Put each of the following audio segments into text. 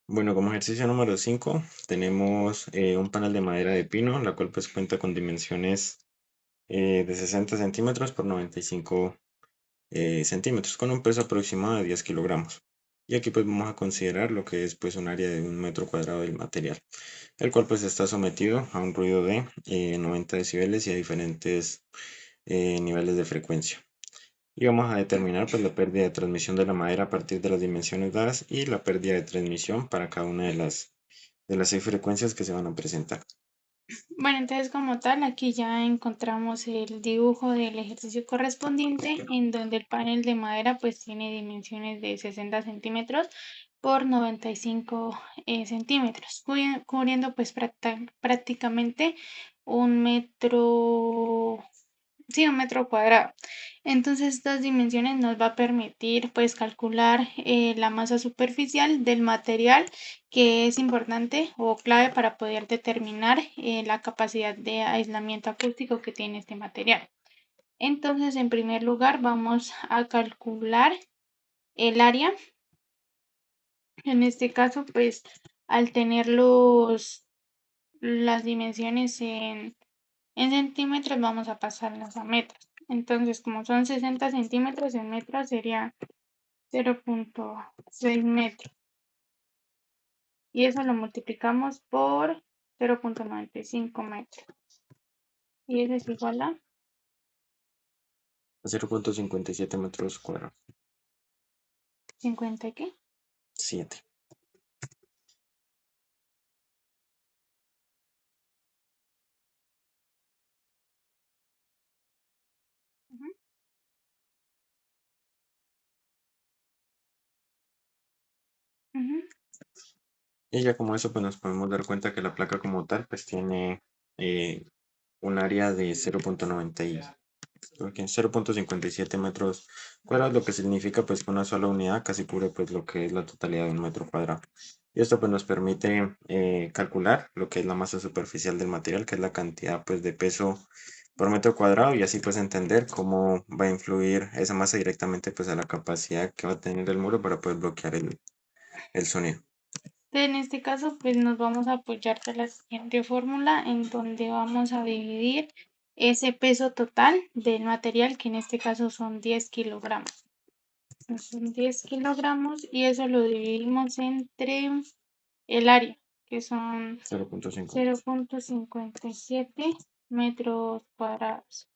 Bueno, como ejercicio número 5 tenemos un panel de madera de pino, la cual pues cuenta con dimensiones de 60 centímetros por 95 centímetros, con un peso aproximado de 10 kilogramos. Y aquí pues vamos a considerar lo que es pues un área de 1 metro cuadrado del material, el cual pues está sometido a un ruido de 90 decibeles y a diferentes niveles de frecuencia. Y vamos a determinar pues la pérdida de transmisión de la madera a partir de las dimensiones dadas y la pérdida de transmisión para cada una de las 6 frecuencias que se van a presentar. Bueno, entonces como tal, aquí ya encontramos el dibujo del ejercicio correspondiente, en donde el panel de madera pues tiene dimensiones de 60 centímetros por 95 centímetros, cubriendo pues prácticamente un metro. Sí, 1 metro cuadrado. Entonces, estas dimensiones nos va a permitir pues calcular la masa superficial del material, que es importante o clave para poder determinar la capacidad de aislamiento acústico que tiene este material. Entonces, en primer lugar, vamos a calcular el área. En este caso, pues al tener las dimensiones en centímetros, vamos a pasarlas a metros. Entonces, como son 60 centímetros en metros, sería 0.6 metros. Y eso lo multiplicamos por 0.95 metros. Y eso es igual a 0.57 metros cuadrados. 50, ¿qué? 7. Ujú, ujú. Y ya como eso pues nos podemos dar cuenta que la placa como tal pues tiene un área de 0.57 metros cuadrados, lo que significa pues que una sola unidad casi cubre pues lo que es la totalidad de 1 metro cuadrado. Y esto pues nos permite calcular lo que es la masa superficial del material, que es la cantidad pues de peso por metro cuadrado, y así pues entender cómo va a influir esa masa directamente pues a la capacidad que va a tener el muro para poder bloquear el sonido. En este caso, pues nos vamos a apoyar de la siguiente fórmula, en donde vamos a dividir ese peso total del material, que en este caso son 10 kilogramos. Son 10 kilogramos y eso lo dividimos entre el área, que son 0.5. 0.57 metros cuadrados.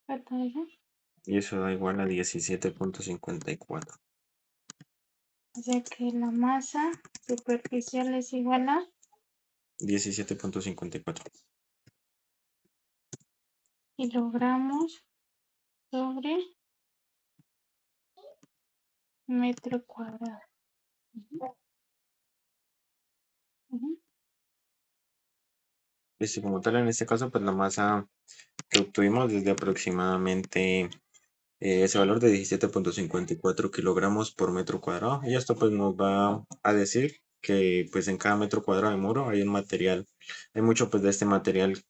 ¿Cuánto es eso? Y eso da igual a 17.54. O sea que la masa superficial es igual a 17.54. kilogramos sobre metro cuadrado. Ujú, ujú. Y como tal, en este caso, pues la masa que obtuvimos desde aproximadamente ese valor de 17.54 kilogramos por metro cuadrado. Y esto pues nos va a decir que pues en cada metro cuadrado de muro hay un material, hay mucho pues de este material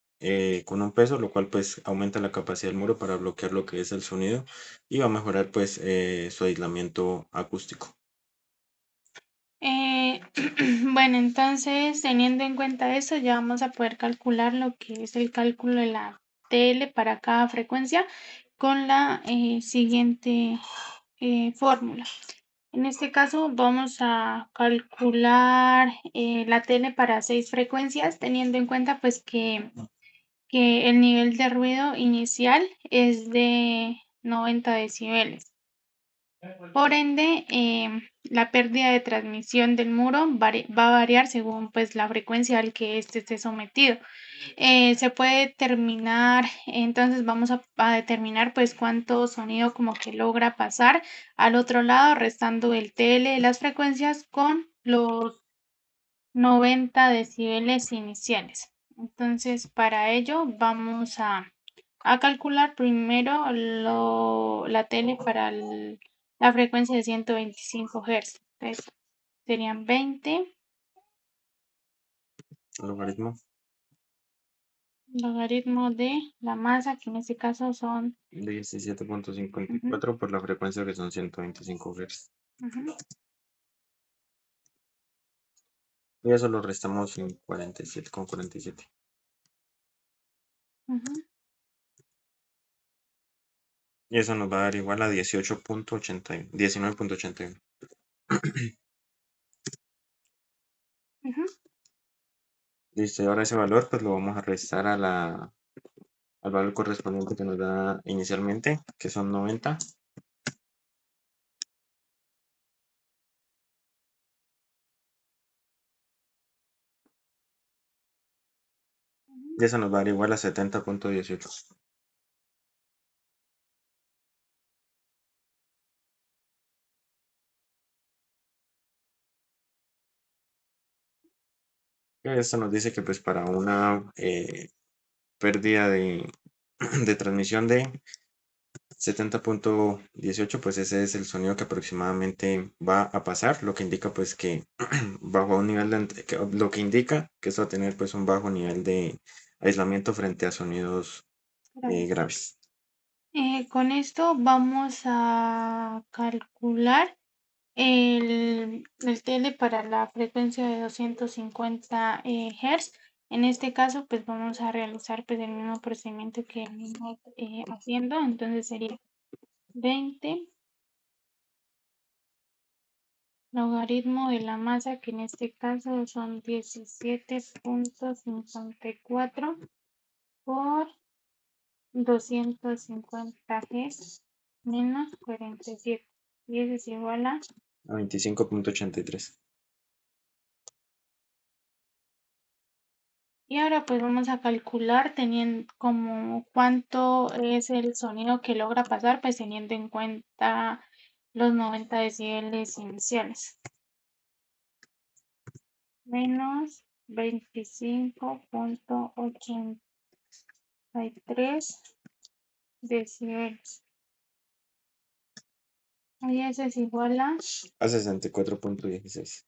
con un peso, lo cual pues aumenta la capacidad del muro para bloquear lo que es el sonido y va a mejorar pues su aislamiento acústico. Eh, bueno, entonces teniendo en cuenta eso, ya vamos a poder calcular lo que es el cálculo de la TL para cada frecuencia con la siguiente fórmula. En este caso vamos a calcular la TL para 6 frecuencias, teniendo en cuenta pues que el nivel de ruido inicial es de 90 decibeles. Por ende, la pérdida de transmisión del muro va a variar según pues, la frecuencia al que éste esté sometido. Se puede determinar, entonces vamos a determinar pues cuánto sonido como que logra pasar al otro lado, restando el TL de las frecuencias con los 90 decibeles iniciales. Entonces, para ello vamos a calcular primero la tele para la frecuencia de 125 Hz. Entonces, serían 20 Logaritmo logaritmo de la masa, que en este caso son 17.54 por la frecuencia que son 125 Hz. Y eso lo restamos en 47,47. Y eso nos va a dar igual a 19.81. Listo, y ahora ese valor pues lo vamos a restar al valor correspondiente que nos da inicialmente, que son 90. Y eso nos va a dar igual a 70.18. Esto nos dice que pues para una pérdida de transmisión de 70.18, pues ese es el sonido que aproximadamente va a pasar, lo que indica pues que bajo un nivel lo que indica que esto va a tener pues un bajo nivel de aislamiento frente a sonidos graves. Con esto vamos a calcular el TL para la frecuencia de 250 Hz. En este caso, pues vamos a realizar pues el mismo procedimiento que venimos haciendo. Entonces sería 20 logaritmo de la masa, que en este caso son 17.54 por 250 Hz menos 47. Y eso es igual a 25.83. Y ahora pues vamos a calcular teniendo como cuánto es el sonido que logra pasar, pues teniendo en cuenta los 90 decibeles iniciales. Menos 25.83 decibeles. Y eso es igual a 64.16.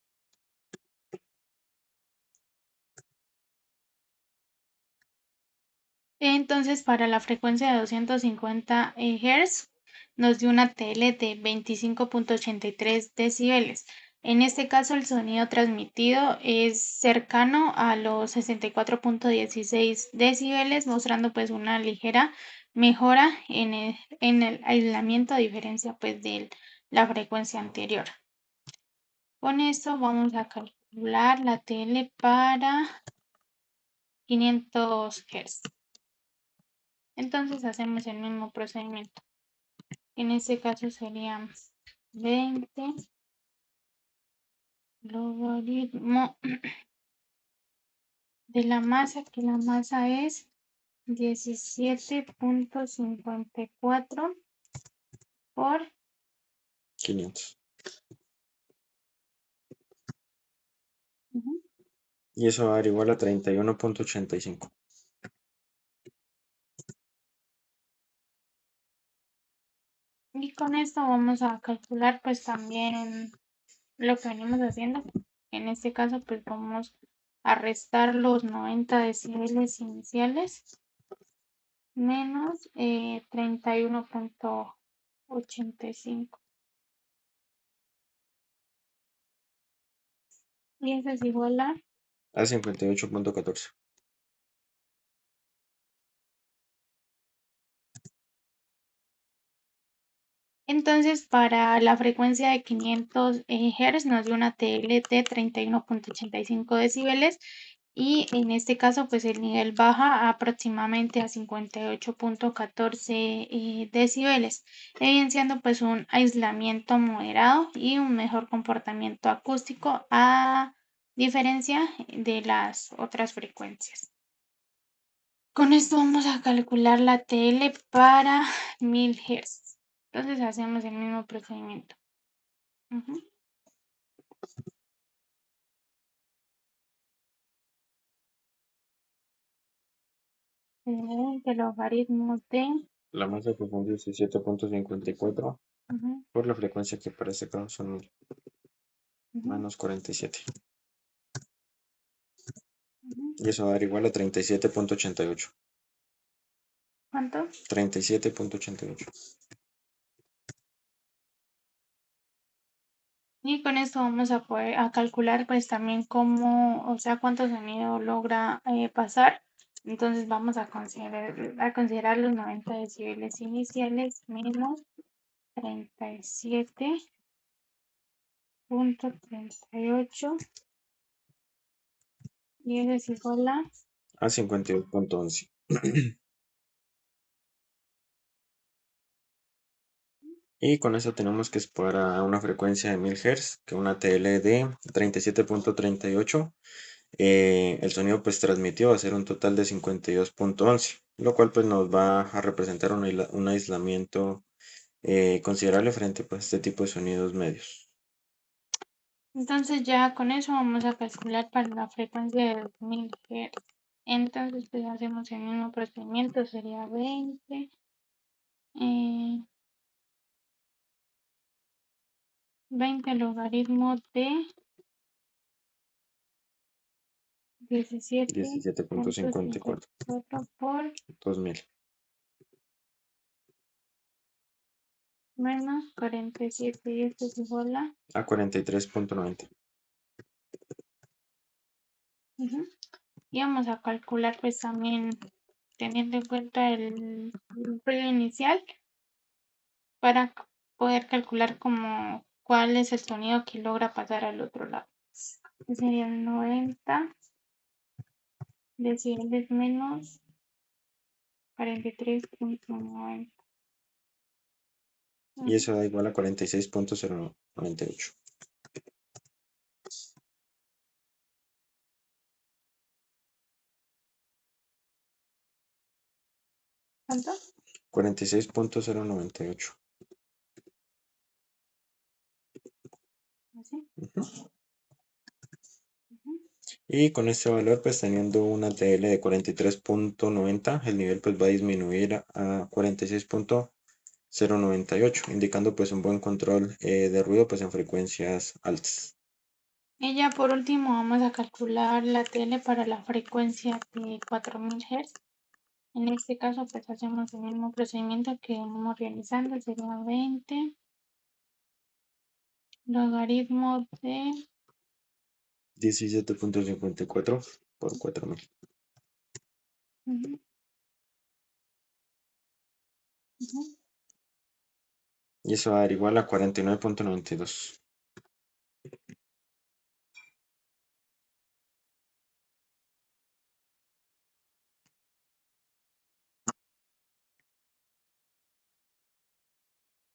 Entonces, para la frecuencia de 250 Hz, nos dio una TL de 25.83 decibeles. En este caso, el sonido transmitido es cercano a los 64.16 decibeles, mostrando pues una ligera mejora en el aislamiento a diferencia pues de la frecuencia anterior. Con esto vamos a calcular la TL para 500 Hz. Entonces hacemos el mismo procedimiento. En este caso serían 20 logaritmo de la masa, que la masa es 17.54 por 500. ujú, Y eso va a dar igual a 31.85. y con esto vamos a calcular pues también lo que venimos haciendo. En este caso pues vamos a restar los 90 decibeles iniciales menos 31.85. Y eso es igual a. A 58.14. Entonces, para la frecuencia de 500 Hz nos dio una TL de 31.85 decibeles y en este caso pues el nivel baja aproximadamente a 58.14 decibeles, evidenciando pues un aislamiento moderado y un mejor comportamiento acústico a diferencia de las otras frecuencias. Con esto vamos a calcular la TL para 1000 Hz. Entonces hacemos el mismo procedimiento. El logaritmo de La masa que son 17.54 por la frecuencia que parece que son menos 47. Y eso va a dar igual a 37.88. ¿Cuánto? 37.88. Y con esto vamos a poder calcular pues también cómo, o sea, cuánto sonido logra pasar. Entonces vamos a considerar los 90 decibeles iniciales menos 37.38 y eso es igual a 52.11. Y con eso tenemos que es para una frecuencia de 1000 Hz, que una TL de 37.38, el sonido pues transmitió va a ser un total de 52.11, lo cual pues nos va a representar un aislamiento considerable frente pues, a este tipo de sonidos medios. Entonces ya con eso vamos a calcular para la frecuencia de 1000 Hz. Entonces pues hacemos el mismo procedimiento, sería 20 logaritmo de 17.54, 17.54 por 2000 menos 47 y esto es igual a 43.90. Y vamos a calcular pues también teniendo en cuenta el ruido inicial para poder calcular como cuál es el sonido que logra pasar al otro lado. Serían 90 decibeles menos 43.90. Y eso da igual a 46.098. ¿Cuánto? 46.098. ¿Así? Y con este valor, pues teniendo una TL de 43.90, el nivel pues va a disminuir a 46.098, indicando pues un buen control de ruido pues en frecuencias altas. Y ya por último vamos a calcular la TL para la frecuencia de 4000 Hz. En este caso pues hacemos el mismo procedimiento que venimos realizando, sería 20 logaritmo de 17.54 por 4000. ujú, ujú. Y eso va a dar igual a 49.92.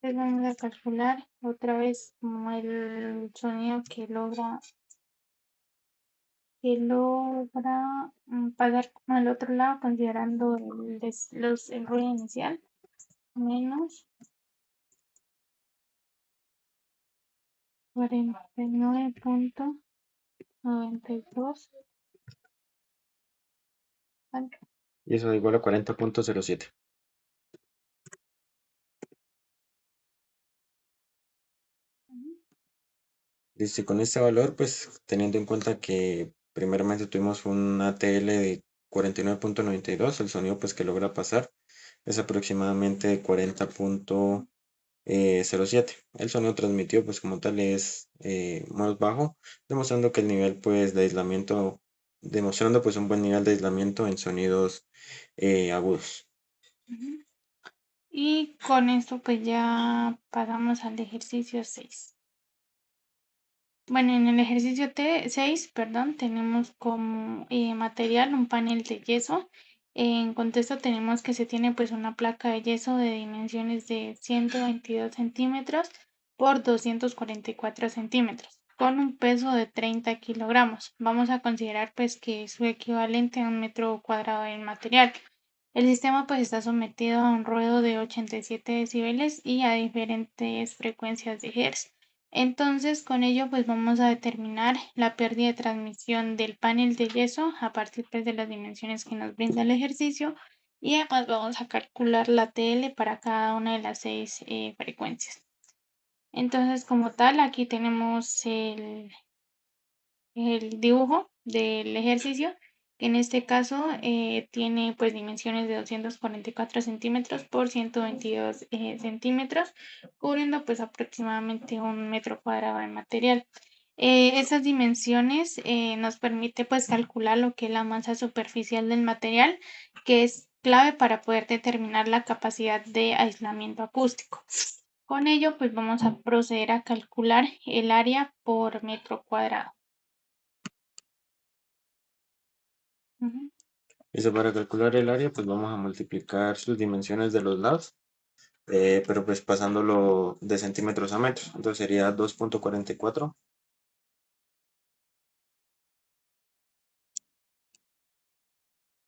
Entonces vamos a calcular otra vez como el sonido que logra pasar como al otro lado considerando el ruido inicial menos 49.92. Y eso da igual a 40.07. Listo, y con este valor, pues teniendo en cuenta que primeramente tuvimos una TL de 49.92, el sonido pues que logra pasar es aproximadamente de 40.07. El sonido transmitido pues como tal es más bajo, demostrando que el nivel pues de aislamiento, demostrando pues un buen nivel de aislamiento en sonidos agudos. Y con esto pues ya pasamos al ejercicio 6. Bueno, en el ejercicio 6, perdón, tenemos como material un panel de yeso. En contexto tenemos que se tiene pues una placa de yeso de dimensiones de 122 centímetros por 244 centímetros con un peso de 30 kilogramos. Vamos a considerar pues que es su equivalente a un metro cuadrado del material. El sistema pues está sometido a un ruido de 87 decibeles y a diferentes frecuencias de Hertz. Entonces, con ello, pues vamos a determinar la pérdida de transmisión del panel de yeso a partir pues, de las dimensiones que nos brinda el ejercicio y además vamos a calcular la TL para cada una de las 6 frecuencias. Entonces, como tal, aquí tenemos el dibujo del ejercicio que en este caso tiene pues dimensiones de 244 centímetros por 122 centímetros, cubriendo pues aproximadamente 1 metro cuadrado de material. Esas dimensiones nos permite pues calcular lo que es la masa superficial del material, que es clave para poder determinar la capacidad de aislamiento acústico. Con ello pues vamos a proceder a calcular el área por metro cuadrado. Eso para calcular el área, pues vamos a multiplicar sus dimensiones de los lados, pero pues pasándolo de centímetros a metros. Entonces sería 2.44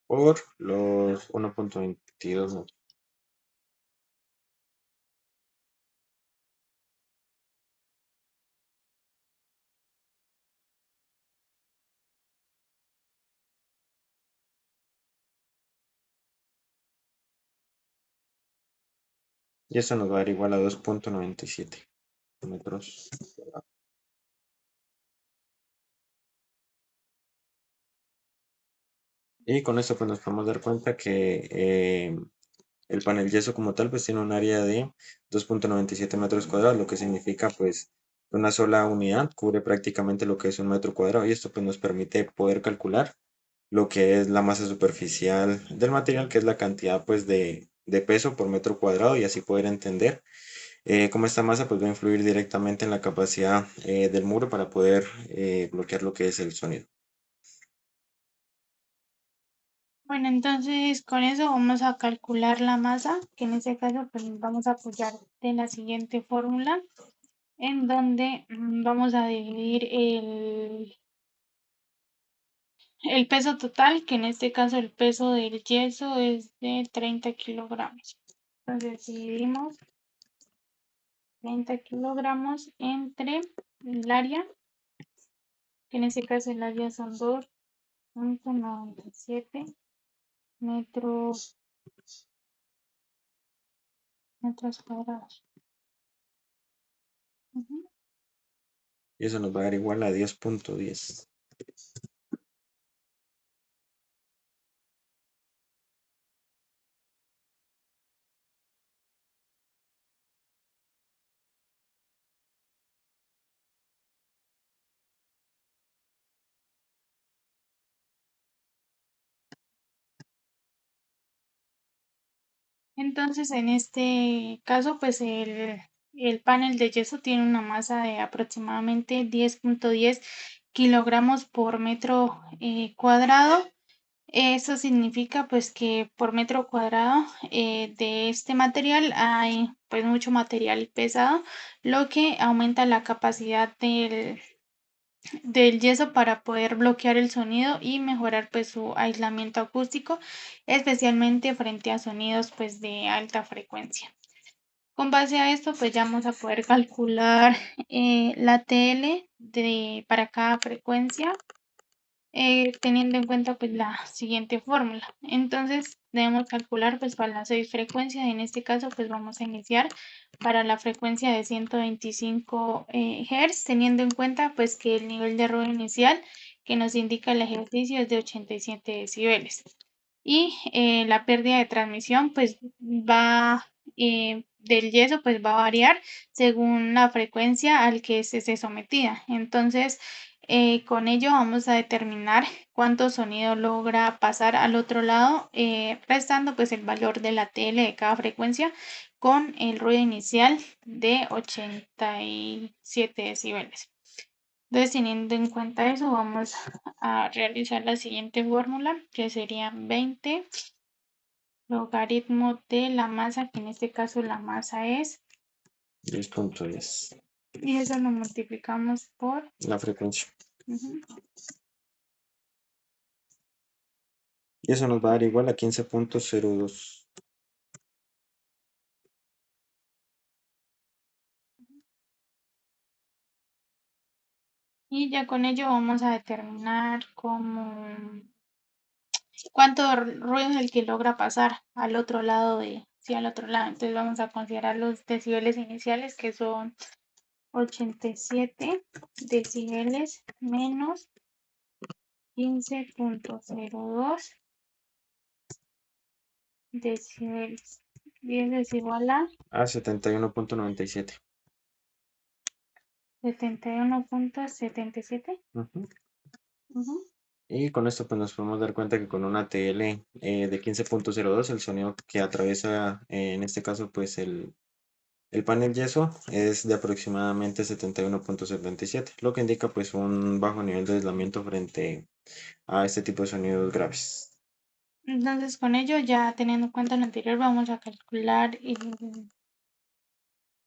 por los 1.22 metros. Y eso nos va a dar igual a 2.97 metros. Y con esto pues nos podemos dar cuenta que el panel yeso como tal pues tiene un área de 2.97 metros cuadrados, lo que significa pues una sola unidad cubre prácticamente lo que es un metro cuadrado, y esto pues nos permite poder calcular lo que es la masa superficial del material, que es la cantidad pues de peso por metro cuadrado, y así poder entender cómo esta masa pues va a influir directamente en la capacidad del muro para poder bloquear lo que es el sonido. Bueno, entonces con eso vamos a calcular la masa, que en este caso pues nos vamos a apoyar de la siguiente fórmula, en donde vamos a dividir el peso total, que en este caso el peso del yeso es de 30 kilogramos. Entonces dividimos 30 kilogramos entre el área, que en este caso el área son 2.97 metros cuadrados. Y eso nos va a dar igual a 10.10. Entonces, en este caso, pues el panel de yeso tiene una masa de aproximadamente 10.10 kilogramos por metro cuadrado. Eso significa pues que por metro cuadrado de este material hay pues mucho material pesado, lo que aumenta la capacidad del yeso para poder bloquear el sonido y mejorar pues su aislamiento acústico, especialmente frente a sonidos pues de alta frecuencia. Con base a esto pues ya vamos a poder calcular la TL para cada frecuencia, teniendo en cuenta pues la siguiente fórmula. Entonces debemos calcular pues para las 6 frecuencias. En este caso pues vamos a iniciar para la frecuencia de 125 Hz, teniendo en cuenta pues que el nivel de ruido inicial que nos indica el ejercicio es de 87 decibeles. Y la pérdida de transmisión pues va del yeso pues va a variar según la frecuencia al que se esté sometida. Entonces con ello vamos a determinar cuánto sonido logra pasar al otro lado, restando pues el valor de la TL de cada frecuencia con el ruido inicial de 87 decibeles. Entonces, teniendo en cuenta eso, vamos a realizar la siguiente fórmula, que sería 20 logaritmo de la masa, que en este caso la masa es 10.10. Y eso lo multiplicamos por La frecuencia. uh-huh. Y eso nos va a dar igual a 15.02. Y ya con ello vamos a determinar cuánto ruido es el que logra pasar al otro lado al otro lado. Entonces vamos a considerar los decibeles iniciales, que son 87 decibeles menos 15.02 decibeles. Y eso es igual a A 71.97. 71.77. Ujú. Ujú. Y con esto pues nos podemos dar cuenta que con una TL de 15.02 el sonido que atraviesa en este caso pues el panel yeso es de aproximadamente 71.77, lo que indica pues un bajo nivel de aislamiento frente a este tipo de sonidos graves. Entonces, con ello, ya teniendo en cuenta lo anterior, vamos a calcular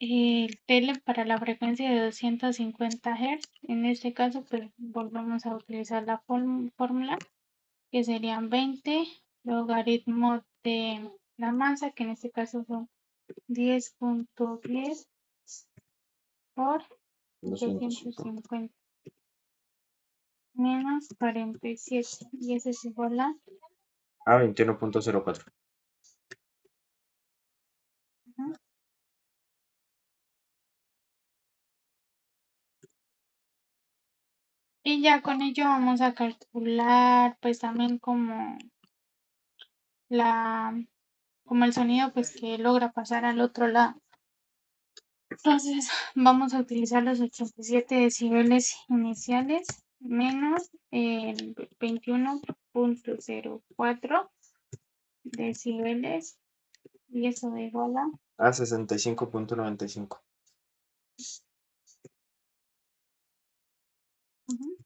el tele para la frecuencia de 250 Hz. En este caso, pues volvemos a utilizar la fórmula, que serían 20 logaritmos de la masa, que en este caso son 10.10 por 250 250 menos 47, y eso es igual a a 21.04. ujú. Y ya con ello vamos a calcular pues también la como el sonido pues que logra pasar al otro lado. Entonces vamos a utilizar los 87 decibeles iniciales menos el 21.04 decibeles, y eso da igual A 65.95. ujú.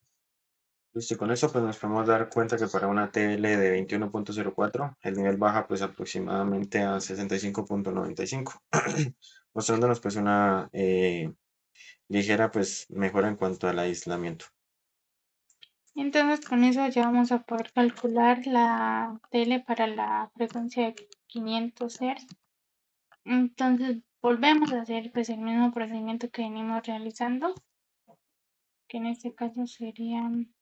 Listo, y con eso pues nos podemos dar cuenta que para una TL de 21.04 el nivel baja pues aproximadamente a 65.95, mostrándonos pues una ligera pues mejora en cuanto al aislamiento. Entonces con eso ya vamos a poder calcular la tele para la frecuencia de 500 Hz. Entonces volvemos a hacer pues el mismo procedimiento que venimos realizando, que en este caso serían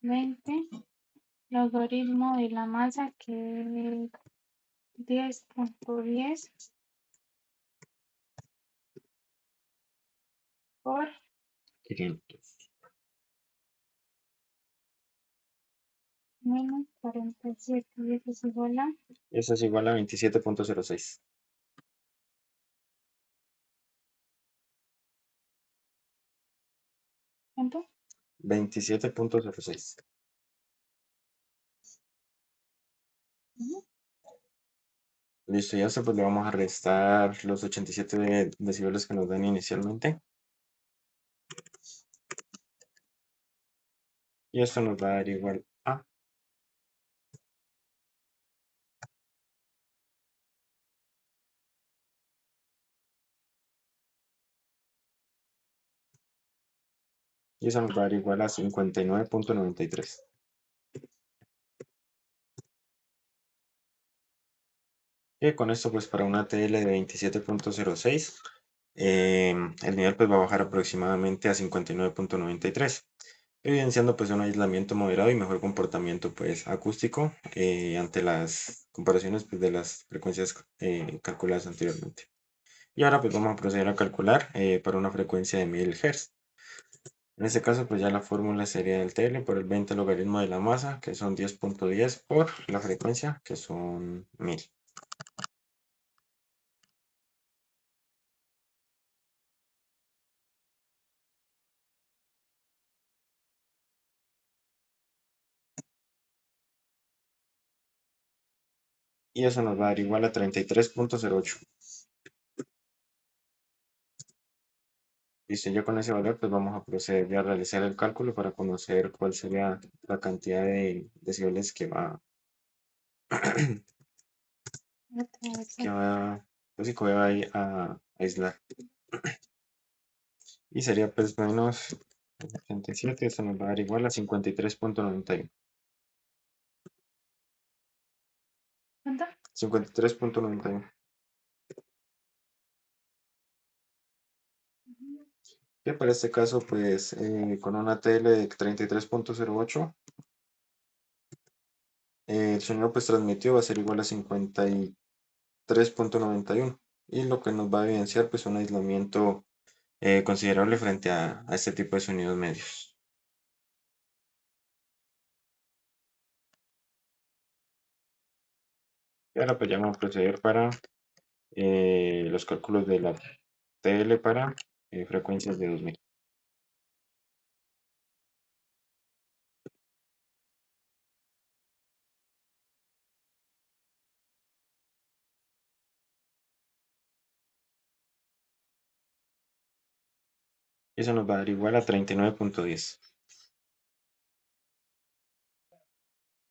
20 logaritmo de la masa, que es 10.10 por 500. menos 47, y eso es igual a Eso es igual a 27.06. ¿cuánto? 27.06. Ujú. Listo, ya esto pues le vamos a restar los 87 decibeles que nos dan inicialmente. Y esto nos va a dar igual a. Y eso nos va a dar igual a 59.93. Y con esto pues para una TL de 27.06 el nivel pues va a bajar aproximadamente a 59.93, evidenciando pues un aislamiento moderado y mejor comportamiento pues acústico ante las comparaciones pues, de las frecuencias calculadas anteriormente. Y ahora pues vamos a proceder a calcular para una frecuencia de 1000 Hz. En este caso pues ya la fórmula sería el TL por el 20 logaritmo de la masa, que son 10.10 por la frecuencia, que son 1000. Y eso nos va a dar igual a 33.08. Listo, ya con ese valor pues vamos a proceder ya a realizar el cálculo para conocer cuál sería la cantidad de decibeles Otra vez. que va, pues, sí, que va a aislar. Y sería pues menos 87, eso nos va a dar igual a 53.91. ¿Cuánto? 53.91. Ujú. Que para este caso pues con una TL de 33.08 el sonido pues transmitido va a ser igual a 53.91, y lo que nos va a evidenciar pues un aislamiento considerable frente a este tipo de sonidos medios. Y ahora pues ya vamos a proceder para los cálculos de la TL para frecuencias de 2000. Eso nos va a dar igual a 39.10.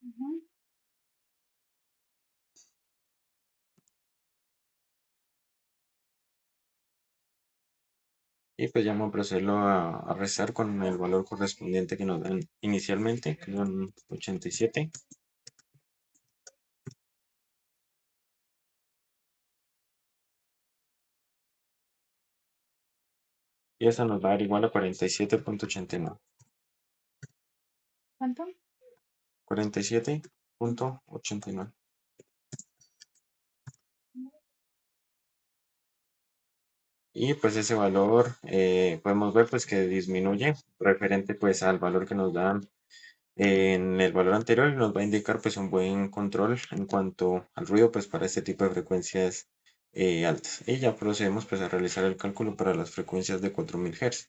Ujú. Y pues ya vamos a procederlo a restar con el valor correspondiente que nos dan inicialmente, que son 87. Y eso nos va a dar igual a 47.89. ¿Cuánto? 47.89. Y pues ese valor podemos ver pues que disminuye referente pues al valor que nos dan en el valor anterior y nos va a indicar pues un buen control en cuanto al ruido pues para este tipo de frecuencias altas. Y ya procedemos pues a realizar el cálculo para las frecuencias de 4000 Hz.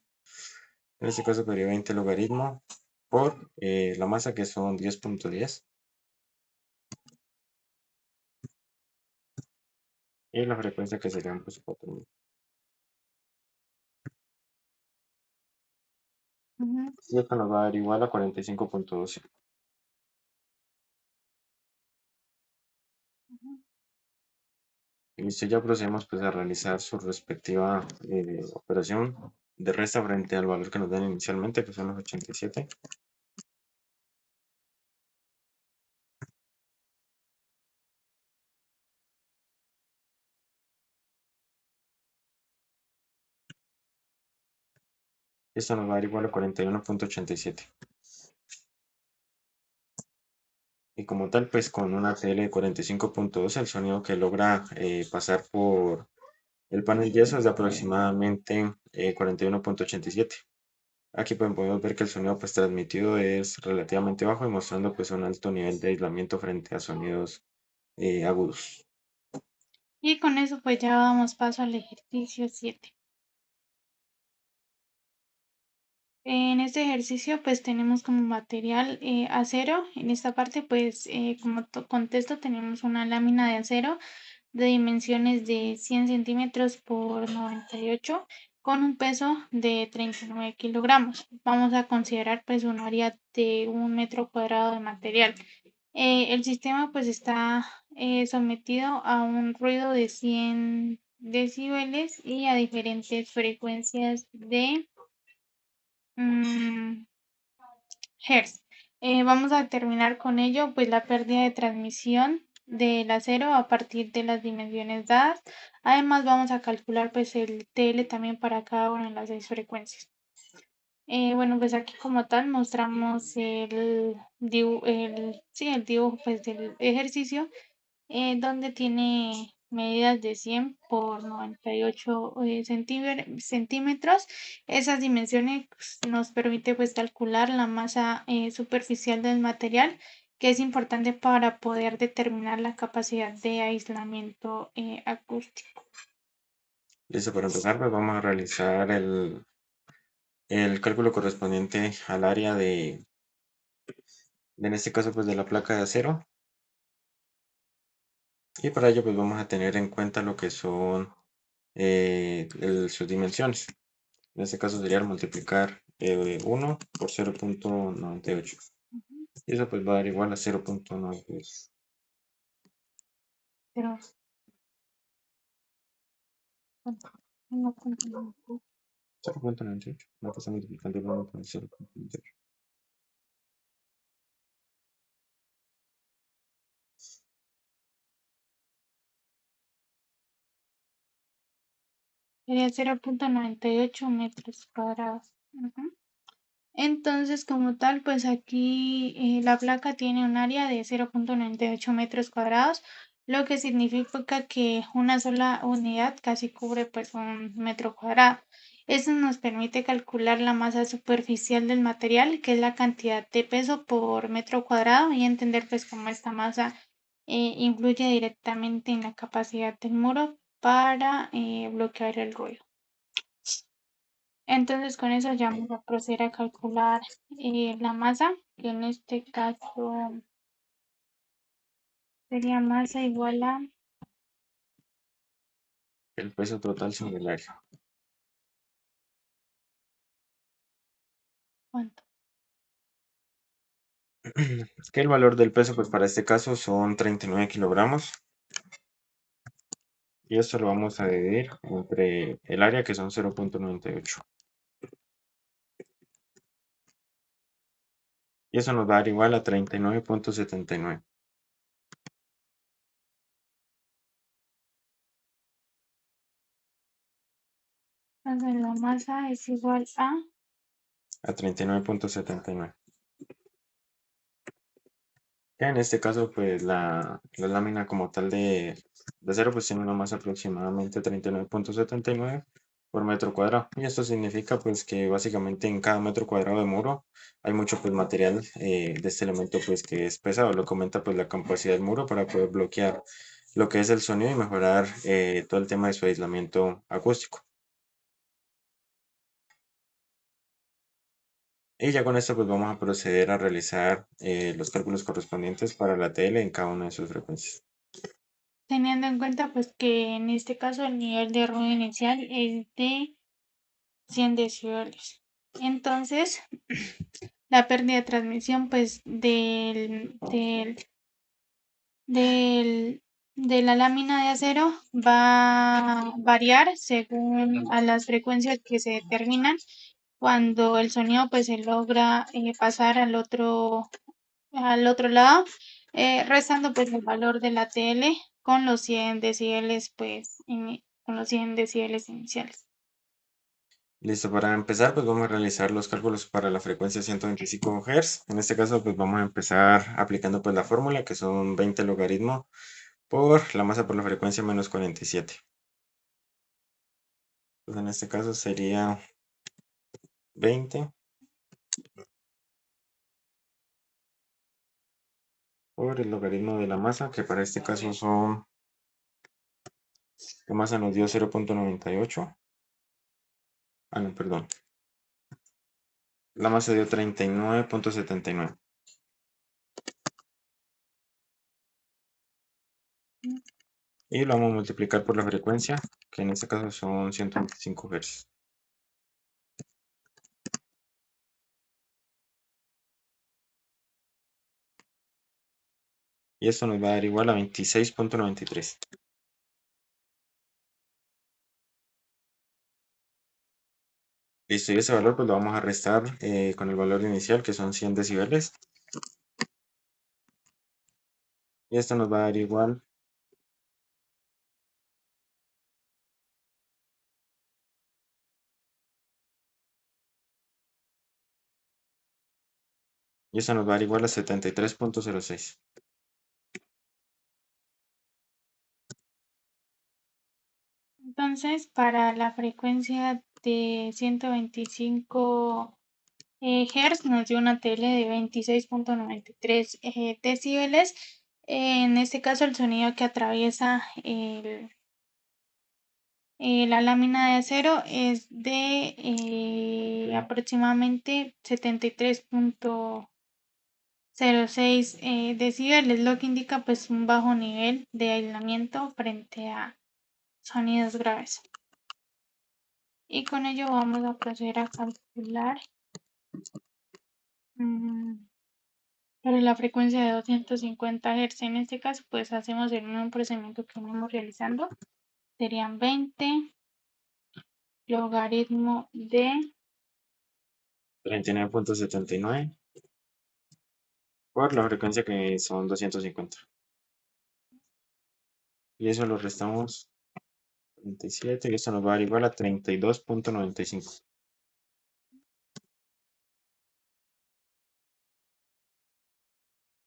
En este caso sería 20 logaritmo por la masa que son 10.10 y la frecuencia que serían pues 4000. Ujú, Y esto nos va a dar igual a 45.12. ujú. Y listo, ya procedemos pues a realizar su respectiva operación de resta frente al valor que nos dan inicialmente, que son los 87. Esto nos va a dar igual a 41.87. Y como tal, pues con una TL de 45.12, el sonido que logra pasar por el panel yeso es de aproximadamente 41.87. Aquí pues, podemos ver que el sonido pues transmitido es relativamente bajo y mostrando pues un alto nivel de aislamiento frente a sonidos agudos. Y con eso pues ya damos paso al ejercicio 7. En este ejercicio pues tenemos como material acero. En esta parte pues como contexto tenemos una lámina de acero de dimensiones de 100 centímetros por 98 con un peso de 39 kilogramos. Vamos a considerar pues un área de 1 metro cuadrado de material. El sistema pues está sometido a un ruido de 100 decibeles y a diferentes frecuencias de Hertz. Vamos a terminar con ello, pues la pérdida de transmisión del acero a partir de las dimensiones dadas. Además, vamos a calcular pues el TL también para cada una de las 6 frecuencias. Bueno, pues aquí como tal mostramos el dibujo pues del ejercicio donde tiene medidas de 100 por 98 centímetros. Esas dimensiones nos permite pues calcular la masa superficial del material, que es importante para poder determinar la capacidad de aislamiento acústico. Listo, para empezar pues vamos a realizar el cálculo correspondiente al área en este caso pues de la placa de acero. Y para ello pues vamos a tener en cuenta lo que son sus dimensiones. En este caso sería multiplicar 1 por 0.98. Ujú. Y eso pues va a dar igual a 0.98. Pero bueno, no cuento. 0.98. No está multiplicando el 1 por 0.98. Sería 0,98 metros cuadrados. Ujú. Entonces, como tal, pues aquí la placa tiene un área de 0,98 metros cuadrados, lo que significa que una sola unidad casi cubre pues 1 metro cuadrado. Eso nos permite calcular la masa superficial del material, que es la cantidad de peso por metro cuadrado, y entender pues cómo esta masa influye directamente en la capacidad del muro para bloquear el ruido. Entonces con eso ya vamos a proceder a calcular la masa, que en este caso sería masa igual a el peso total sobre el área. ¿cuánto? Que el valor del peso, pues para este caso son 39 kilogramos. Y esto lo vamos a dividir entre el área, que son 0.98. Y eso nos va a dar igual a 39.79. Entonces la masa es igual A 39.79. En este caso, pues la lámina como tal de acero pues tiene una masa aproximadamente 39.79 por metro cuadrado. Y esto significa pues que básicamente en cada metro cuadrado de muro hay mucho pues material de este elemento pues que es pesado. Lo que aumenta pues la capacidad del muro para poder bloquear lo que es el sonido y mejorar todo el tema de su aislamiento acústico. Y ya con esto pues vamos a proceder a realizar los cálculos correspondientes para la TL en cada una de sus frecuencias. teniendo en cuenta pues que en este caso el nivel de ruido inicial es de 100 decibeles. Entonces, la pérdida de transmisión pues de la lámina de acero va a variar según a las frecuencias que se determinan cuando el sonido pues se logra pasar al otro lado, restando pues el valor de la TL con los 100 decibeles pues con los 100 decibeles iniciales. Listo, para empezar, pues vamos a realizar los cálculos para la frecuencia 125 Hz. En este caso, pues vamos a empezar aplicando pues la fórmula, que son 20 logaritmo por la masa por la frecuencia menos 47. Pues en este caso sería 20 por el logaritmo de la masa, que para este caso son, la masa nos dio 0.98. Ah, no, perdón. La masa dio 39.79. Y lo vamos a multiplicar por la frecuencia, que en este caso son 125 Hz. Y esto nos va a dar igual a 26.93. Listo, y ese valor pues lo vamos a restar con el valor inicial, que son 100 decibeles. Y esto nos va a dar igual y esto nos va a dar igual a 73.06. Entonces, para la frecuencia de 125 Hz nos dio una TL de 26.93 decibeles. En este caso, el sonido que atraviesa la lámina de acero es de aproximadamente 73.06 decibeles, lo que indica pues un bajo nivel de aislamiento frente a sonidos graves. Y con ello vamos a proceder a calcular para la frecuencia de 250 Hz. En este caso, pues hacemos el mismo procedimiento que venimos realizando. Serían 20 logaritmo de 39.79 por la frecuencia, que son 250. Y eso lo restamos 37 y esto nos va a dar igual a 32.95.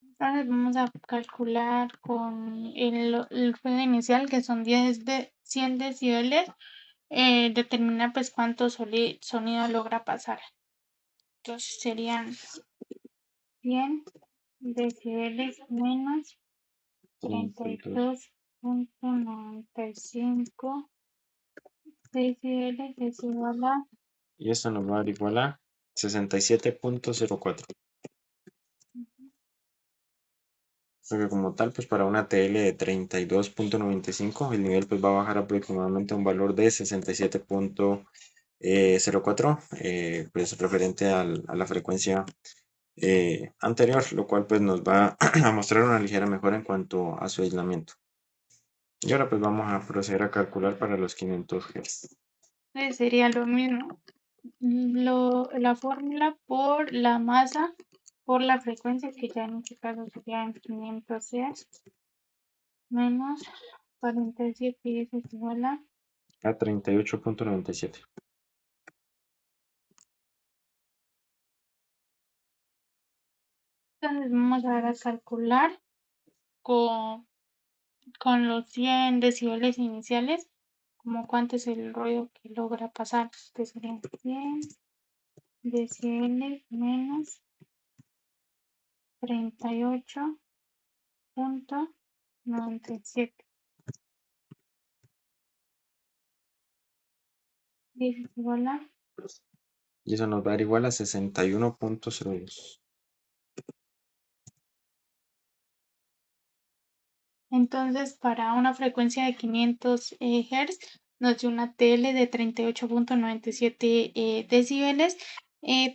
Entonces vamos a calcular con el ruido inicial, que son 100 decibeles, determinar pues cuánto sonido logra pasar. Entonces serían 100 decibeles menos 32.95 decibeles es igual a... Y esto nos va a dar igual a 67.04. O sea que como tal, pues para una TL de 32.95, el nivel pues va a bajar aproximadamente a un valor de 67.04, pues referente a la frecuencia anterior, lo cual pues nos va a mostrar una ligera mejora en cuanto a su aislamiento. Y ahora pues vamos a proceder a calcular para los 500 Hz. Sería lo mismo. La fórmula por la masa por la frecuencia, que ya en este caso serían 500 Hz, menos 47 y eso es igual a... A 38.97. Entonces vamos a calcular con, los 100 decibeles iniciales, como cuánto es el ruido que logra pasar. Entonces serían 100 decibeles menos 38.97. Y eso es igual a... Y eso nos va a dar igual a 61.02. Entonces, para una frecuencia de 500 Hz, nos dio una TL de 38.97 decibeles.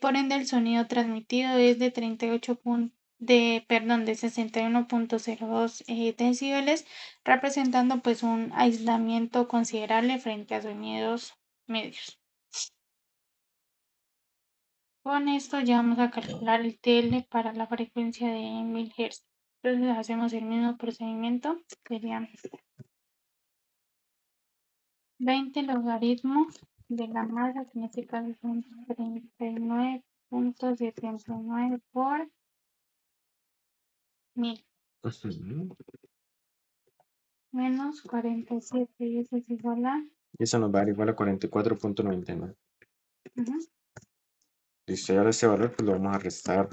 Por ende, el sonido transmitido es de 61.02 decibeles, representando pues un aislamiento considerable frente a sonidos medios. Con esto ya vamos a calcular el TL para la frecuencia de 1000 Hz. Entonces hacemos el mismo procedimiento, serían 20 logaritmo de la masa, que en este caso son 39.79 por 1000, menos 47, y eso es igual a... Y eso nos va a dar igual a 44.99. Listo, y ahora este valor pues lo vamos a restar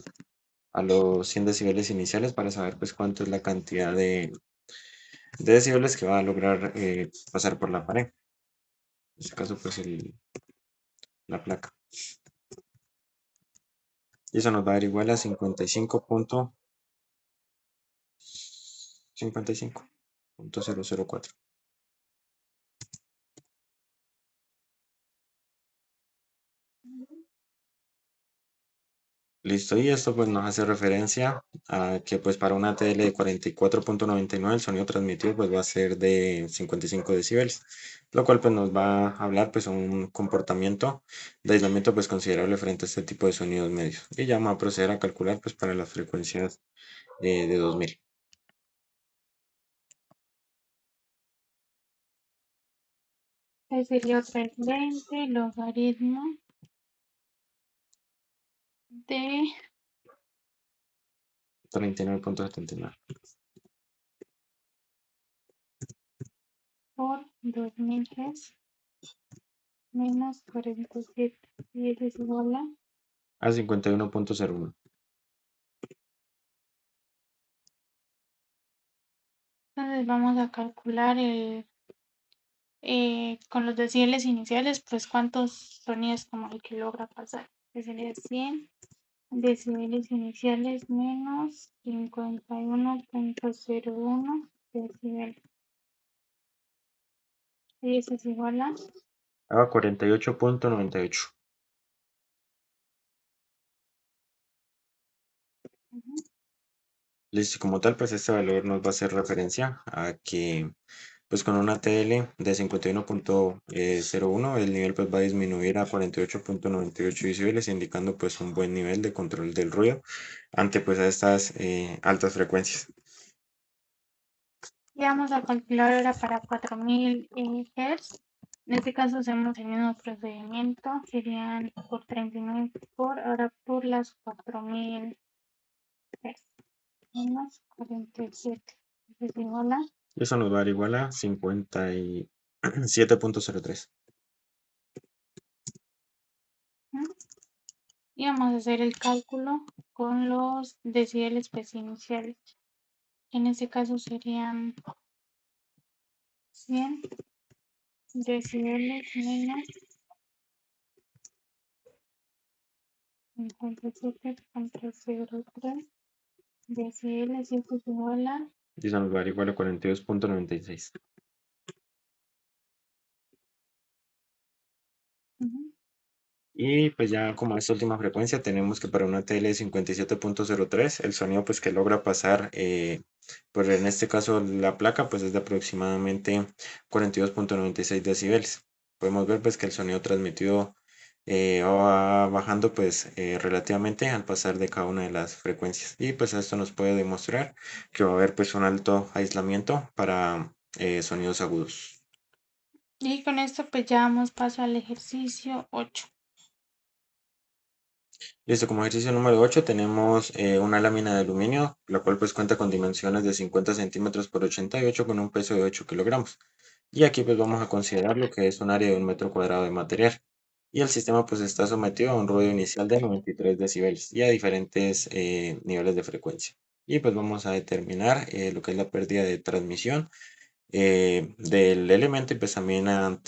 a los 100 decibeles iniciales para saber pues cuánto es la cantidad de decibeles que va a lograr pasar por la pared. En este caso pues la placa. Y eso nos va a dar igual a 55.004. Listo, y esto pues nos hace referencia a que pues para una TL de 44.99 el sonido transmitido pues va a ser de 55 decibeles, lo cual pues nos va a hablar pues un comportamiento de aislamiento pues considerable frente a este tipo de sonidos medios. Y ya vamos a proceder a calcular pues para las frecuencias de 2000. Sería otra vez 20 logaritmo de 39.79. por 2000 Hz menos 47, y eso es igual A 51.01. Entonces vamos a calcular con los decibeles iniciales, pues cuántos sonidos como el que logra pasar. Que sería 100 decibeles iniciales menos 51.01 decibeles. Y eso es igual a... A 48.98. Listo, como tal, pues este valor nos va a hacer referencia a que pues con una TL de 51.01 el nivel pues va a disminuir a 48.98 decibeles, indicando pues un buen nivel de control del ruido ante pues a estas altas frecuencias. Y vamos a calcular ahora para 4000 Hz. En este caso hacemos el mismo procedimiento, serían por 39 ahora por las 4000 Hz menos 47. Es igual a... Y eso nos va a dar igual a 57.03. Y vamos a hacer el cálculo con los decibeles pues iniciales. que en este caso serían 100 decibeles menos 57,03 decibeles, y esto es igual a... Y eso nos va a dar igual a 42.96. Y pues ya como esta última frecuencia tenemos que para una TL 57.03 el sonido pues que logra pasar por en este caso la placa pues es de aproximadamente 42.96 decibeles. Podemos ver pues que el sonido transmitido va bajando pues relativamente al pasar de cada una de las frecuencias. Y pues esto nos puede demostrar que va a haber pues un alto aislamiento para sonidos agudos. Y con esto pues ya damos paso al ejercicio 8. Listo, como ejercicio número 8 tenemos una lámina de aluminio, la cual pues cuenta con dimensiones de 50 centímetros por 88 con un peso de 8 kilogramos. Y aquí pues vamos a considerar lo que es un área de 1 metro cuadrado de material. Y el sistema pues está sometido a un ruido inicial de 93 decibeles y a diferentes niveles de frecuencia. Y pues vamos a determinar lo que es la pérdida de transmisión del elemento y pues también a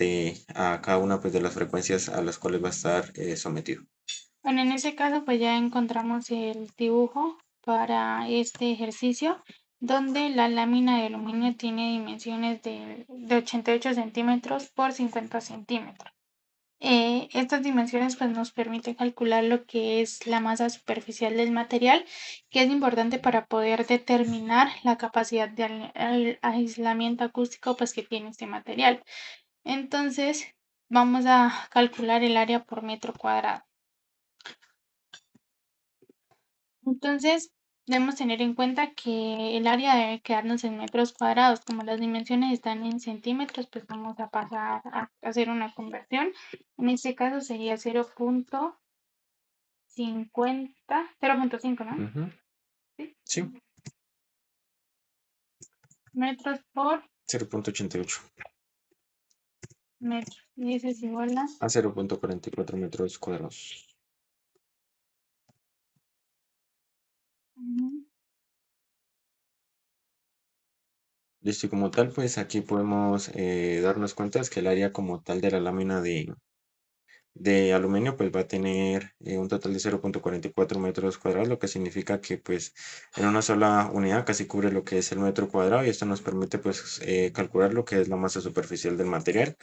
cada una pues de las frecuencias a las cuales va a estar sometido. Bueno, en ese caso pues ya encontramos el dibujo para este ejercicio, donde la lámina de aluminio tiene dimensiones de 88 centímetros por 50 centímetros. Estas dimensiones pues nos permiten calcular lo que es la masa superficial del material, que es importante para poder determinar la capacidad de aislamiento acústico pues que tiene este material. Entonces vamos a calcular el área por metro cuadrado. Entonces, debemos tener en cuenta que el área debe quedarnos en metros cuadrados. Como las dimensiones están en centímetros, pues vamos a pasar a hacer una conversión. En este caso sería 0.5, ¿no? Ujú. ¿Sí? Sí, Metros por 0.88 metro. Y eso es igual a 0.44 metros cuadrados. ujú, Listo, y como tal, pues aquí podemos darnos cuenta es que el área como tal de la lámina de aluminio pues va a tener un total de 0.44 metros cuadrados, lo que significa que pues en una sola unidad casi cubre lo que es el metro cuadrado y esto nos permite pues calcular lo que es la masa superficial del material,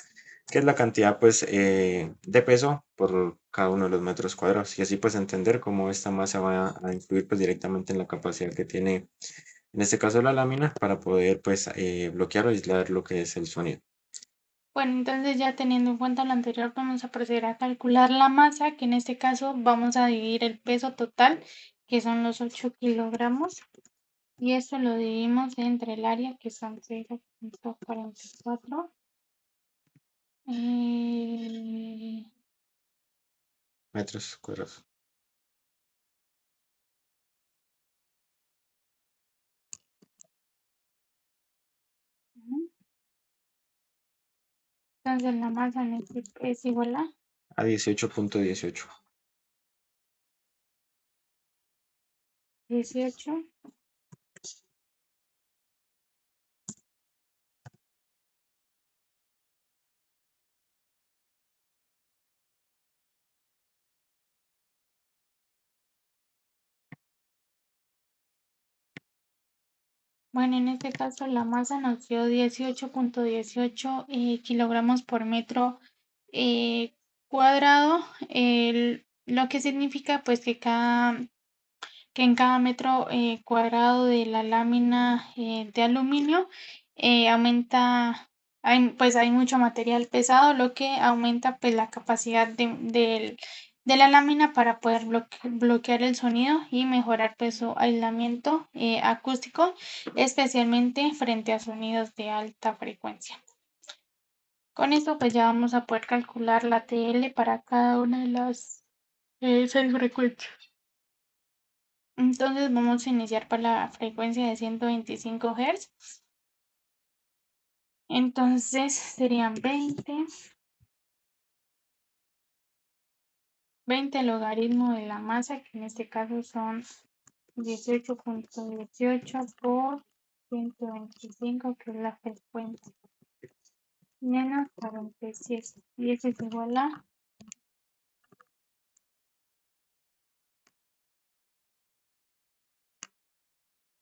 que es la cantidad pues de peso por cada uno de los metros cuadrados y así pues entender cómo esta masa va a influir pues directamente en la capacidad que tiene en este caso la lámina para poder pues bloquear o aislar lo que es el sonido. Bueno, entonces ya teniendo en cuenta lo anterior, vamos a proceder a calcular la masa, que en este caso vamos a dividir el peso total, que son los 8 kilogramos, y esto lo dividimos entre el área, que son 0.44. Eh, Metros cuadrados. entonces la masa en este es igual A 18.18. 18. Bueno, en este caso la masa nos dio 18.18 kilogramos por metro cuadrado, lo que significa pues que en cada metro cuadrado de la lámina de aluminio pues hay mucho material pesado, lo que aumenta pues la capacidad de la lámina para poder bloquear el sonido y mejorar pues su aislamiento acústico, especialmente frente a sonidos de alta frecuencia. Con esto pues ya vamos a poder calcular la TL para cada una de las 6 frecuencias. Entonces vamos a iniciar para la frecuencia de 125 Hz. Entonces serían 20 logaritmo de la masa, que en este caso son 18.18 por 125, que es la frecuencia, menos 47, y eso es igual a...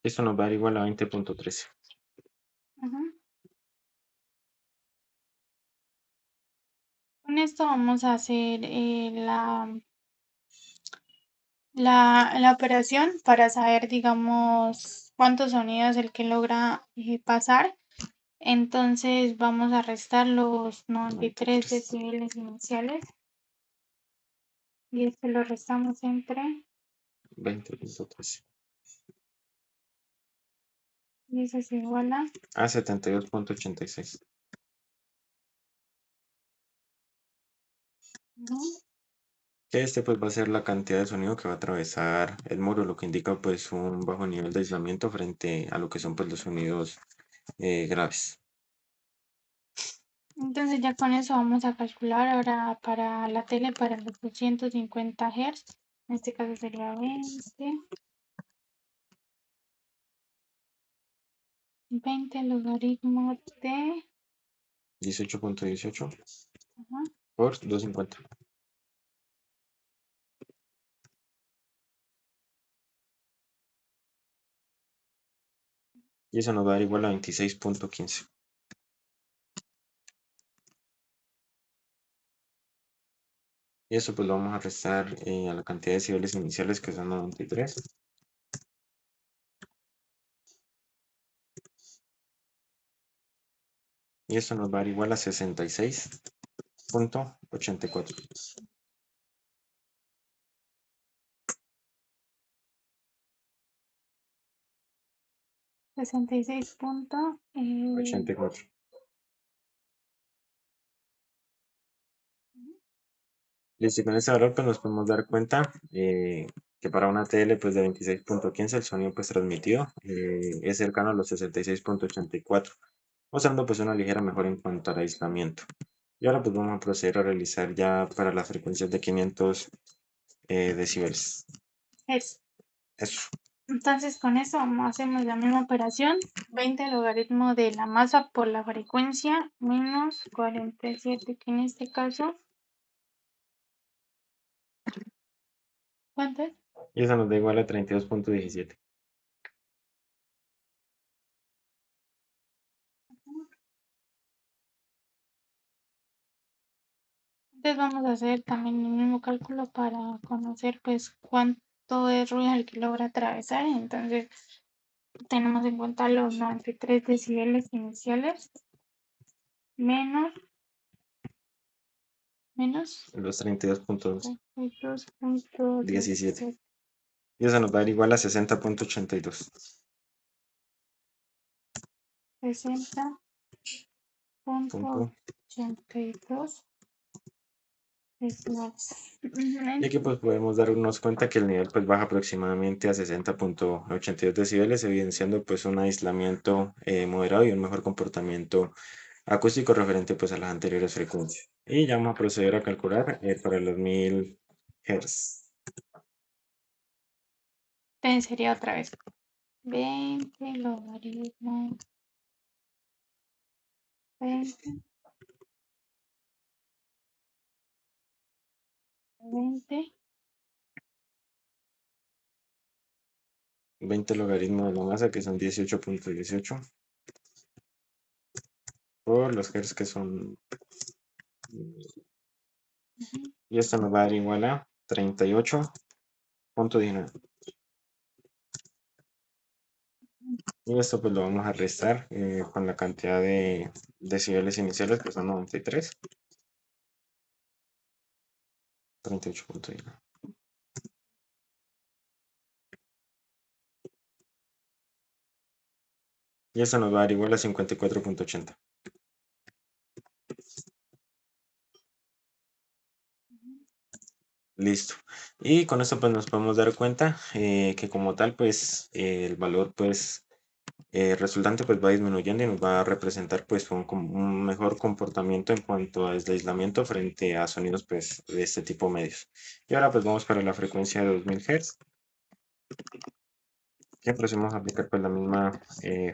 Esto nos va a dar igual a 20.13. Con esto vamos a hacer la operación para saber, digamos, cuántos sonidos el que logra pasar. Entonces vamos a restar los 93 decibeles iniciales y esto lo restamos entre 20.13. y eso es igual a 72.86. Que este pues va a ser la cantidad de sonido que va a atravesar el muro, lo que indica pues un bajo nivel de aislamiento frente a lo que son pues los sonidos graves. Entonces ya con eso vamos a calcular ahora para la tele para los 250 Hz. En este caso sería 20 logaritmo de 18.18 ajá, por 250. Y eso nos va a dar igual a 26.15. Y eso pues lo vamos a restar a la cantidad de decibeles iniciales, que son 93. Y esto nos va a dar igual a 66.84. 84. Listo, y con este valor pues nos podemos dar cuenta que para una TL pues de 26.15 el sonido pues transmitido es cercano a los 66.84, mostrando pues una ligera mejora en cuanto al aislamiento. Y ahora pues vamos a proceder a realizar ya para las frecuencias de 500 decibeles. Hz. Eso. Entonces con eso hacemos la misma operación, 20 logaritmo de la masa por la frecuencia menos 47, que en este caso, ¿cuánto es? Y eso nos da igual a 32.17. Entonces vamos a hacer también el mismo cálculo para conocer pues cuánto es ruido el que logra atravesar. Entonces tenemos en cuenta los 93 decibeles iniciales menos Los 32.11. 17. 32.17. Y eso nos va a dar igual a 60.82. 60.82 decibelios. Y aquí pues podemos darnos cuenta que el nivel pues baja aproximadamente a 60.82 decibeles, evidenciando pues un aislamiento moderado y un mejor comportamiento acústico referente pues a las anteriores frecuencias. Y ya vamos a proceder a calcular para los 1000 Hz. Entonces sería otra vez 20 logaritmo 20 20 logaritmos de la masa, que son 18.18, por los Hz, que son... Y esto nos va a dar igual a 38.19. Y esto pues lo vamos a restar con la cantidad de decibeles iniciales, que son 93. 38.19. Y esto nos va a dar igual a 54.80. Listo. Y con esto pues nos podemos dar cuenta que como tal pues el valor pues resultante pues va disminuyendo y nos va a representar pues un mejor comportamiento en cuanto a aislamiento frente a sonidos pues de este tipo medios. Y ahora pues vamos para la frecuencia de 2000 Hz. Y procedemos a aplicar pues la misma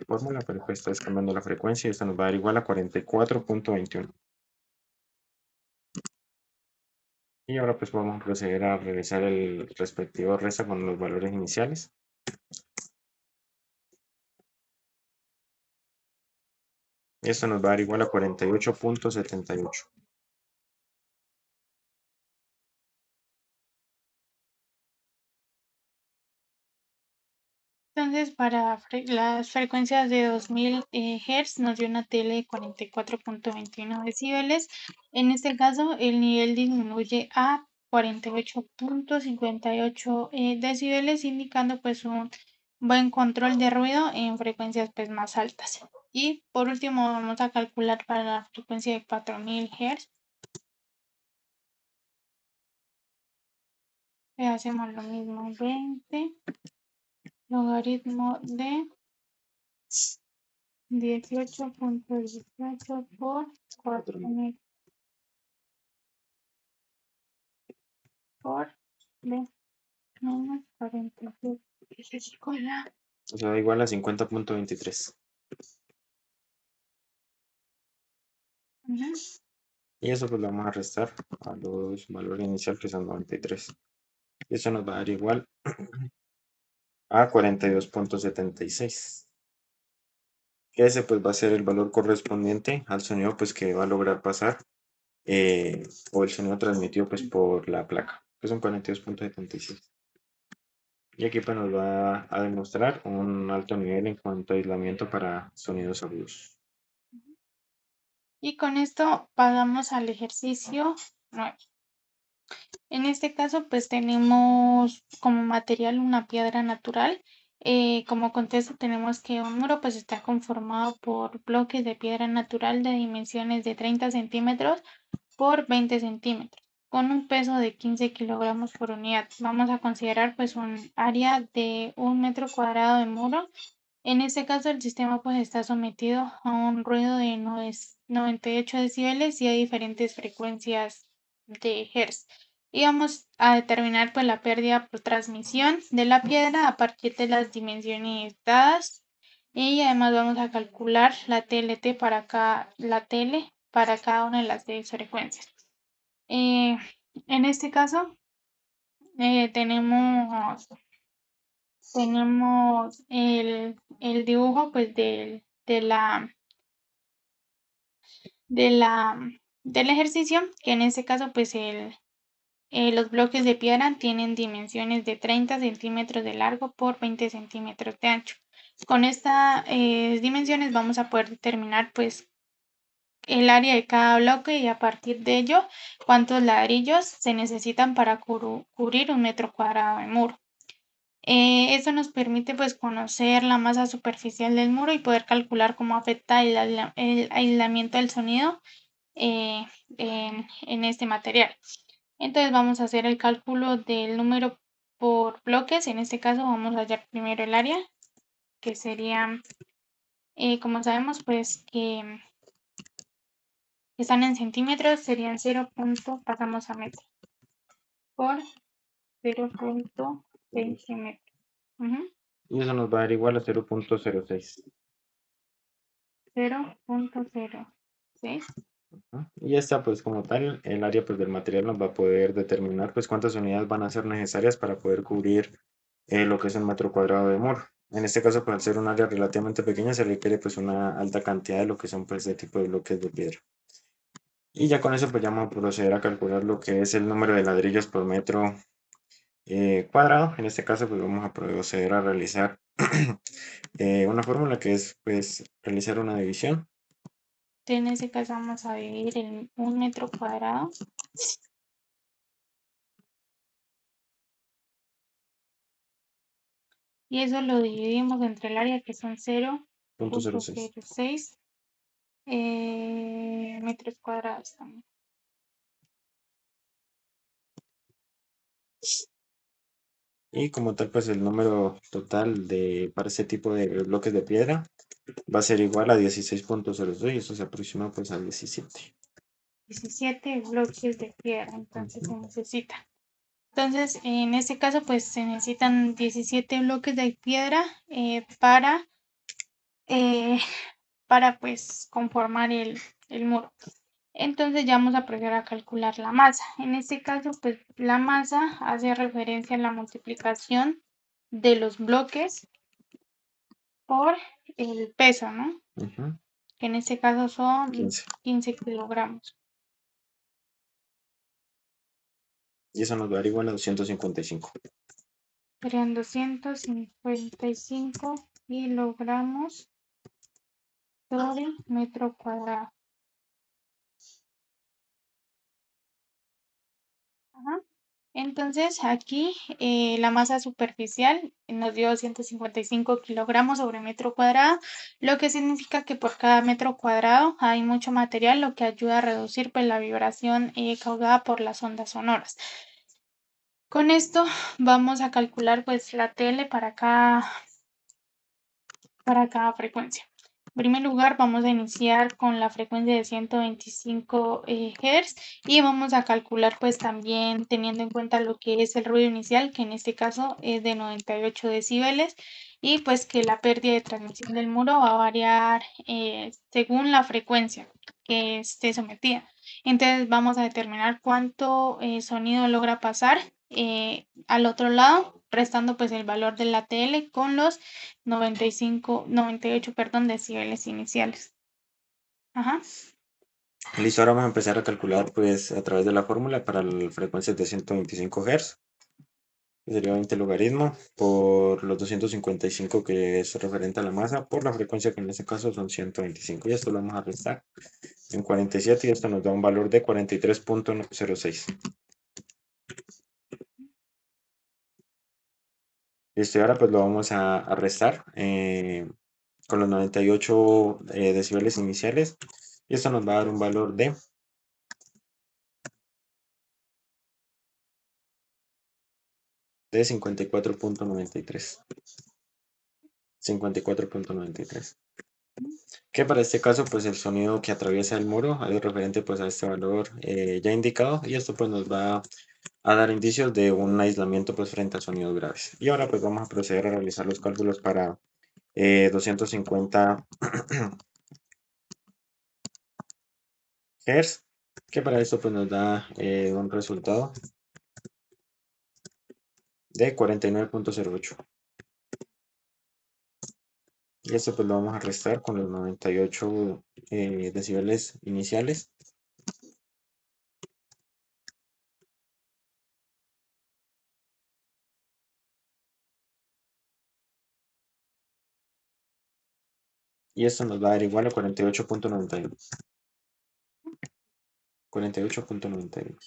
fórmula, pero pues esta vez cambiando la frecuencia y esto nos va a dar igual a 44.21. Y ahora pues vamos a proceder a realizar el respectivo resta con los valores iniciales. Esto nos va a dar igual a 48.78. Entonces, para las frecuencias de 2000 Hz nos dio una tele de 44.21 decibeles. En este caso, el nivel disminuye a 48.58 decibeles, indicando pues un buen control de ruido en frecuencias pues más altas. Y por último, vamos a calcular para la frecuencia de 4000 Hz. Hacemos lo mismo, 20 logaritmo de 18.18 por 4000 por B menos 47. Eso es igual a. O sea, da igual a 50.23. Y eso pues lo vamos a restar a los valores iniciales que son 93. Y eso nos va a dar igual a 42.76. Que ese pues va a ser el valor correspondiente al sonido pues que va a lograr pasar o el sonido transmitido pues por la placa, que son 42.76. Y aquí pues nos va a demostrar un alto nivel en cuanto a aislamiento para sonidos agudos. Y con esto pasamos al ejercicio 9. En este caso, pues tenemos como material una piedra natural. Como contexto tenemos que un muro pues está conformado por bloques de piedra natural de dimensiones de 30 centímetros por 20 centímetros, con un peso de 15 kilogramos por unidad. Vamos a considerar pues un área de 1 metro cuadrado de muro. En este caso el sistema pues está sometido a un ruido de 98 decibeles y a diferentes frecuencias de hertz. Y vamos a determinar pues la pérdida por transmisión de la piedra a partir de las dimensiones dadas. Y además vamos a calcular la TLT para la tele para cada una de las 6 frecuencias. En este caso tenemos el dibujo pues de la, del ejercicio, que en este caso pues los bloques de piedra tienen dimensiones de 30 centímetros de largo por 20 centímetros de ancho. Con estas dimensiones vamos a poder determinar pues el área de cada bloque y a partir de ello cuántos ladrillos se necesitan para cubrir 1 metro cuadrado de muro. Eso nos permite pues conocer la masa superficial del muro y poder calcular cómo afecta el aislamiento del sonido en este material. Entonces vamos a hacer el cálculo del número por bloques. En este caso vamos a hallar primero el área, que sería, como sabemos, pues que están en centímetros, serían 0. Pasamos a metros por 0.6 metros. Y eso nos va a dar igual a 0.06. 0.06. Y esta pues como tal, el área pues del material nos va a poder determinar pues cuántas unidades van a ser necesarias para poder cubrir lo que es un metro cuadrado de muro. En este caso, pues al ser un área relativamente pequeña, se requiere pues una alta cantidad de lo que son pues de tipo de bloques de piedra. Y ya con eso pues ya vamos a proceder a calcular lo que es el número de ladrillos por metro cuadrado. En este caso pues vamos a proceder a realizar una fórmula que es pues realizar una división. En ese caso vamos a dividir en 1 metro cuadrado y eso lo dividimos entre el área que son 0.06. 0.06 metros cuadrados también. Y como tal pues el número total para este tipo de bloques de piedra va a ser igual a 16.02 y eso se aproxima pues a 17. 17 bloques de piedra, entonces se necesita. Entonces, en este caso, pues se necesitan 17 bloques de piedra para pues conformar el muro. Entonces ya vamos a proceder a calcular la masa. En este caso, pues la masa hace referencia a la multiplicación de los bloques por el peso, ¿no? Ujú, Que en este caso son 15. 15 kilogramos. Y eso nos va a dar igual a 255. Serían 255 kilogramos sobre metro cuadrado. Ajá. Entonces aquí la masa superficial nos dio 155 kilogramos sobre metro cuadrado, lo que significa que por cada metro cuadrado hay mucho material, lo que ayuda a reducir pues, la vibración causada por las ondas sonoras. Con esto vamos a calcular pues la TL para cada frecuencia. En primer lugar, vamos a iniciar con la frecuencia de 125 Hz y vamos a calcular pues también teniendo en cuenta lo que es el ruido inicial, que en este caso es de 98 decibeles y pues que la pérdida de transmisión del muro va a variar según la frecuencia que esté sometida. Entonces vamos a determinar cuánto sonido logra pasar al otro lado, restando pues el valor de la TL con los 98, perdón, decibeles iniciales. Ajá. Listo, ahora vamos a empezar a calcular pues a través de la fórmula para las frecuencias de 125 Hz, que sería 20 logaritmo por los 255 que es referente a la masa por la frecuencia que en este caso son 125 y esto lo vamos a restar en 47 y esto nos da un valor de 43.06. Listo, y ahora pues lo vamos a restar con los 98 decibeles iniciales y esto nos va a dar un valor de 54.93. 54.93. Que para este caso pues el sonido que atraviesa el muro es referente pues a este valor ya indicado y esto pues nos va a dar indicios de un aislamiento pues frente a sonidos graves. Y ahora pues vamos a proceder a realizar los cálculos para 250 Hz, que para esto pues nos da un resultado de 49.08. Y esto pues lo vamos a restar con los 98 decibeles iniciales. Y esto nos va a dar igual a 48.91. 48.91.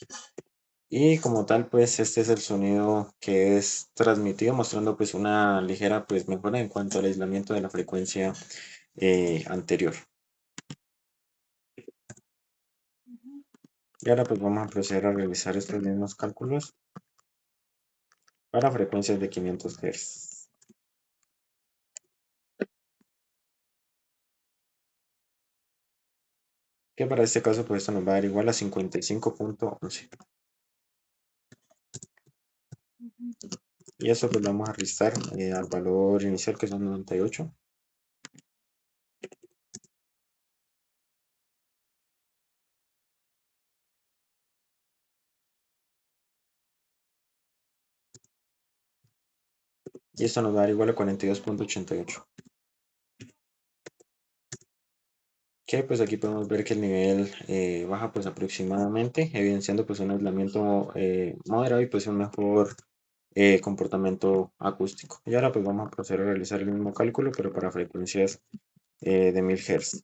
Y como tal, pues este es el sonido que es transmitido, mostrando pues una ligera pues mejora en cuanto al aislamiento de la frecuencia anterior. Y ahora pues vamos a proceder a realizar estos mismos cálculos para frecuencias de 500 Hz. Que para este caso pues esto nos va a dar igual a 55.11. Y eso pues lo vamos a restar al valor inicial que son 98. Y esto nos va a dar igual a 42.88. Que pues aquí podemos ver que el nivel baja pues aproximadamente, evidenciando pues un aislamiento moderado y pues un mejor comportamiento acústico. Y ahora pues vamos a proceder a realizar el mismo cálculo, pero para frecuencias de 1000 Hz.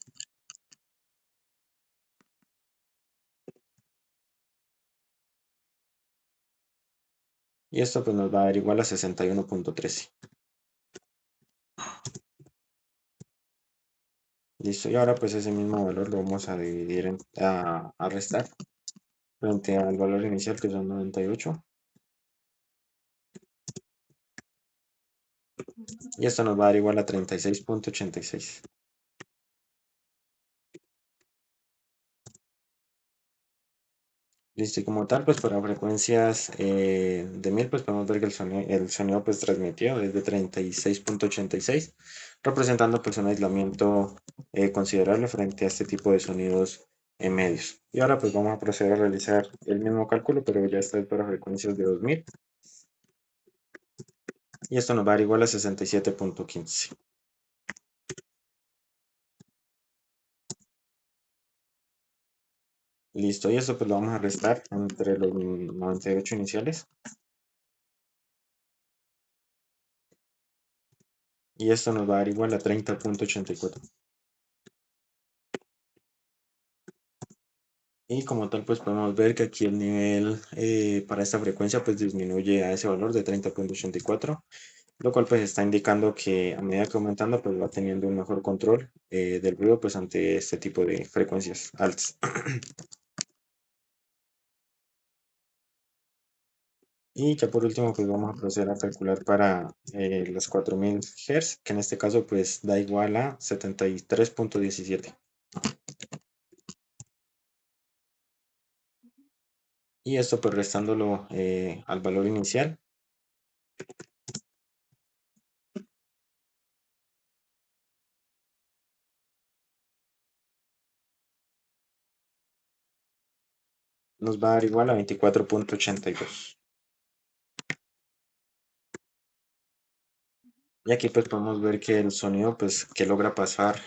Y esto pues nos va a dar igual a 61.13. Listo, y ahora pues ese mismo valor lo vamos a dividir a restar frente al valor inicial que son 98. Y esto nos va a dar igual a 36.86. Listo, y como tal, pues para frecuencias de 1000, pues podemos ver que el sonido pues transmitido es de 36.86, representando pues un aislamiento considerable frente a este tipo de sonidos medios. Y ahora pues vamos a proceder a realizar el mismo cálculo, pero ya esta vez para frecuencias de 2000, y esto nos va a dar igual a 67.15. Listo, y esto pues lo vamos a restar entre los 98 iniciales, y esto nos va a dar igual a 30.84. Y como tal, pues podemos ver que aquí el nivel para esta frecuencia pues disminuye a ese valor de 30.84, lo cual pues está indicando que a medida que aumentando pues va teniendo un mejor control del ruido pues ante este tipo de frecuencias altas. Y ya por último pues vamos a proceder a calcular para los 4000 Hz, que en este caso pues da igual a 73.17. Y esto pues restándolo al valor inicial, nos va a dar igual a 24.82. Y aquí pues podemos ver que el sonido pues que logra pasar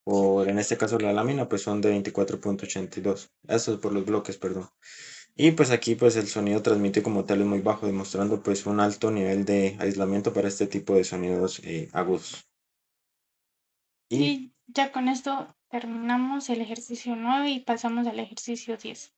por en este caso la lámina pues son de 24.82. Eso es por los bloques, perdón. Y pues aquí pues el sonido transmite como tal es muy bajo, demostrando pues un alto nivel de aislamiento para este tipo de sonidos agudos. Y Y ya con esto terminamos el ejercicio 9 y pasamos al ejercicio 10.